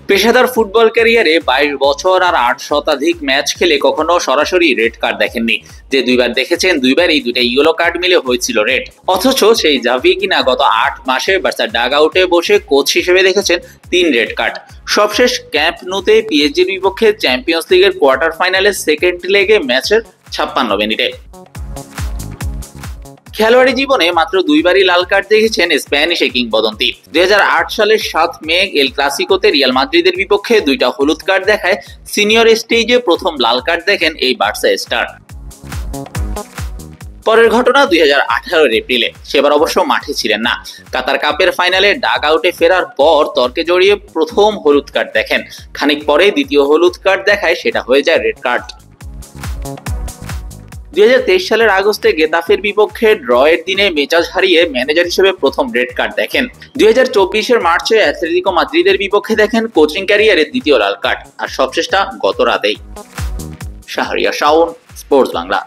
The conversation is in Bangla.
পেশাদার ফুটবল ক্যারিয়ারে 22 বছর আর 8 শতাধিক ম্যাচ খেলে কখনো সরাসরি রেড কার্ড দেখেননি। যে দুইবার দেখেছেন, দুইবারই দুইটা ইয়েলো কার্ড মিলে হয়েছিল রেড। অথচ সেই জাভি কিনা গত 8 মাসে বার্সার ডাগ আউটে বসে কোচ হিসেবে দেখেছেন 3 রেড কার্ড। সবশেষ ক্যাম্প নুতে পিএসজির বিপক্ষে চ্যাম্পিয়ন্স লিগের কোয়ার্টার ফাইনালের সেকেন্ড লেগে ম্যাচের 56 মিনিটে। খেলোয়াড়ি জীবনে মাত্র দুইবারই লাল কার্ড দেখেছেন স্প্যানিশ এই কিংবদন্তি। 2008 সালের 7 মে এল ক্লাসিকোতে রিয়াল মাদ্রিদের বিপক্ষে দুইটা হলুদ কার্ড দেখায় সিনিয়র স্টেজে প্রথম লাল কার্ড দেখেন এই বার্সা স্টার। পরের ঘটনা 2018 এপ্রিলে। সেবার অবশ্য মাঠে ছিলেন না। কাতার কাপের ফাইনালে ডাগ আউটে ফেরার পর তর্কে জড়িয়ে প্রথম হলুদ কার্ড দেখেন। খানিক পরে দ্বিতীয় হলুদ কার্ড দেখায় সেটা হয়ে যায় রেড কার্ড। 2023 সালের আগস্টে গেতাফের বিপক্ষে ড্রয়ের দিনে মেজাজ হারিয়ে ম্যানেজার হিসেবে প্রথম রেড কার্ড দেখেন। 2024 মার্চে অ্যাথলেটিকো মাদ্রিদের বিপক্ষে দেখেন কোচিং ক্যারিয়ারের দ্বিতীয় লাল কার্ড। আর সবশেষটা গত রাতেই। শাহরিয়ার শাওন, স্পোর্টস বাংলা।